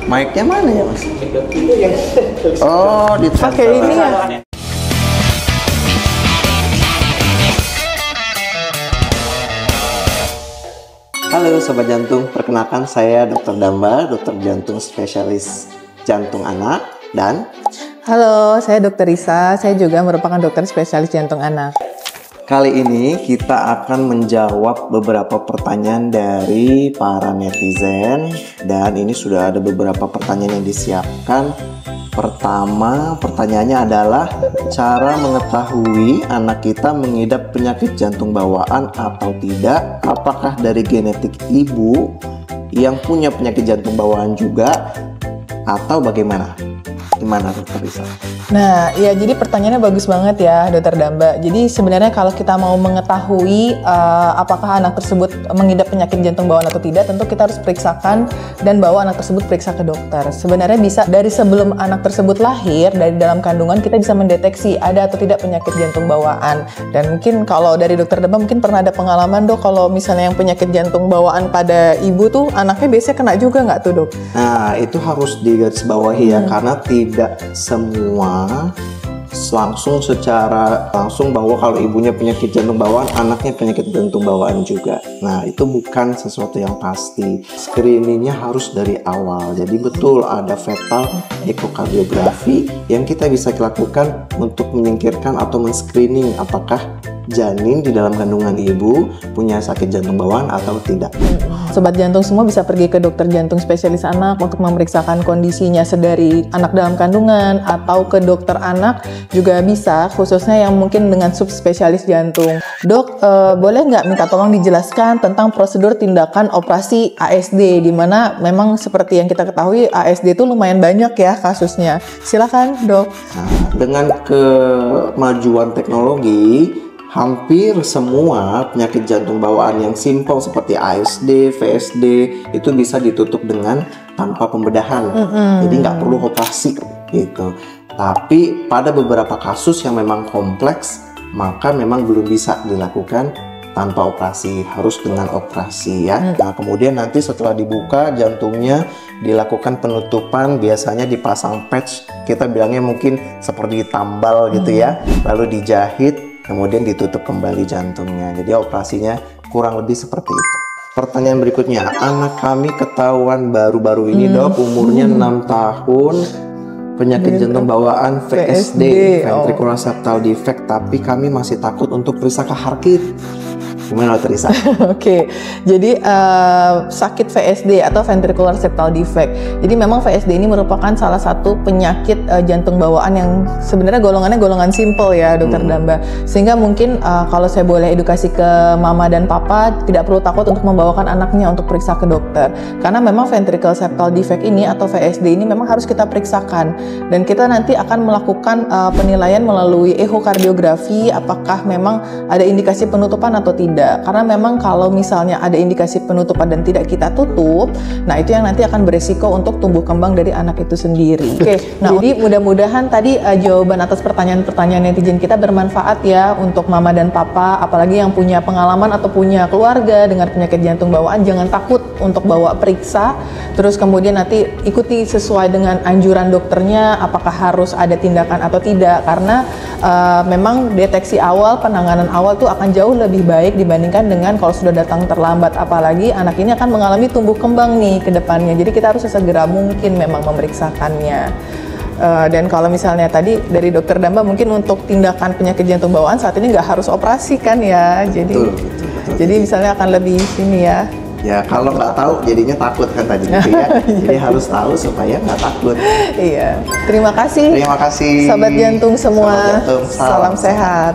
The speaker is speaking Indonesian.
Mic-nya mana ya Mas? Itu yang Oh, Pakai ini ya. Halo Sobat Jantung, perkenalkan saya Dr. Damba, dokter jantung spesialis jantung anak. Dan Halo, saya Dr. Risa, saya juga merupakan dokter spesialis jantung anak. kali ini kita akan menjawab beberapa pertanyaan dari para netizen. Dan ini sudah ada beberapa pertanyaan yang disiapkan. Pertama, pertanyaannya adalah cara mengetahui anak kita mengidap penyakit jantung bawaan atau tidak. Apakah dari genetik ibu yang punya penyakit jantung bawaan juga atau bagaimana? Gimana Dokter Risa? Nah, ya jadi pertanyaannya bagus banget ya, Dokter Damba. Jadi sebenarnya kalau kita mau mengetahui apakah anak tersebut mengidap penyakit jantung bawaan atau tidak, tentu kita harus periksakan dan bawa anak tersebut periksa ke dokter. Sebenarnya bisa dari sebelum anak tersebut lahir, dari dalam kandungan kita bisa mendeteksi ada atau tidak penyakit jantung bawaan. Dan mungkin kalau dari Dokter Damba mungkin pernah ada pengalaman Dok, kalau misalnya yang penyakit jantung bawaan pada ibu tuh anaknya biasanya kena juga nggak tuh Dok? Nah, itu harus digarisbawahi ya, karena tidak semua langsung bahwa kalau ibunya penyakit jantung bawaan, anaknya penyakit jantung bawaan juga. Nah, itu bukan sesuatu yang pasti. Screeningnya harus dari awal. Jadi betul ada fetal ekokardiografi yang kita bisa lakukan untuk menyingkirkan atau men-screening apakah janin di dalam kandungan ibu punya sakit jantung bawaan atau tidak. Sobat jantung semua bisa pergi ke dokter jantung spesialis anak untuk memeriksakan kondisinya sedari anak dalam kandungan, atau ke dokter anak juga bisa, khususnya yang mungkin dengan subspesialis jantung. Dok, boleh nggak minta tolong dijelaskan tentang prosedur tindakan operasi ASD, di mana memang seperti yang kita ketahui ASD itu lumayan banyak ya kasusnya. Silakan Dok. Nah, dengan kemajuan teknologi, hampir semua penyakit jantung bawaan yang simpel seperti ASD, VSD itu bisa ditutup dengan tanpa pembedahan. Jadi nggak perlu operasi gitu. Tapi pada beberapa kasus yang memang kompleks, maka memang belum bisa dilakukan tanpa operasi, harus dengan operasi ya. Nah, kemudian nanti setelah dibuka jantungnya dilakukan penutupan, biasanya dipasang patch, kita bilangnya mungkin seperti tambal gitu ya, lalu dijahit, kemudian ditutup kembali jantungnya. Jadi operasinya kurang lebih seperti itu. Pertanyaan berikutnya, anak kami ketahuan baru-baru ini Dok, umurnya 6 tahun, penyakit jantung bawaan VSD, ventricular septal defect, tapi kami masih takut untuk periksa ke heart kit. Gimana Dokter Risa? Oke, jadi sakit VSD atau ventricular septal defect. Jadi memang VSD ini merupakan salah satu penyakit jantung bawaan yang sebenarnya golongannya golongan simple ya, Dokter Damba. Sehingga mungkin kalau saya boleh edukasi ke mama dan papa, tidak perlu takut untuk membawakan anaknya untuk periksa ke dokter. Karena memang ventricular septal defect ini atau VSD ini memang harus kita periksakan. Dan kita nanti akan melakukan penilaian melalui ekokardiografi apakah memang ada indikasi penutupan atau tidak. Karena memang kalau misalnya ada indikasi penutupan dan tidak kita tutup, nah itu yang nanti akan beresiko untuk tumbuh kembang dari anak itu sendiri. Oke, nah jadi mudah-mudahan tadi jawaban atas pertanyaan-pertanyaan netizen kita bermanfaat ya untuk mama dan papa, apalagi yang punya pengalaman atau punya keluarga dengan penyakit jantung bawaan, jangan takut untuk bawa periksa, terus kemudian nanti ikuti sesuai dengan anjuran dokternya apakah harus ada tindakan atau tidak, karena memang deteksi awal, penanganan awal tuh akan jauh lebih baik dibandingkan dengan kalau sudah datang terlambat, apalagi anak ini akan mengalami tumbuh kembang nih ke depannya. Jadi kita harus sesegera mungkin memang memeriksakannya. Dan kalau misalnya tadi dari Dokter Damba mungkin untuk tindakan penyakit jantung bawaan saat ini nggak harus operasi kan ya. Jadi jadi misalnya akan lebih sini ya. Ya kalau nggak tahu jadinya takut kan tadi gitu ya. Jadi harus tahu supaya nggak takut. Iya. Terima kasih. Terima kasih. Sobat jantung semua. Sobat jantung, salam sehat.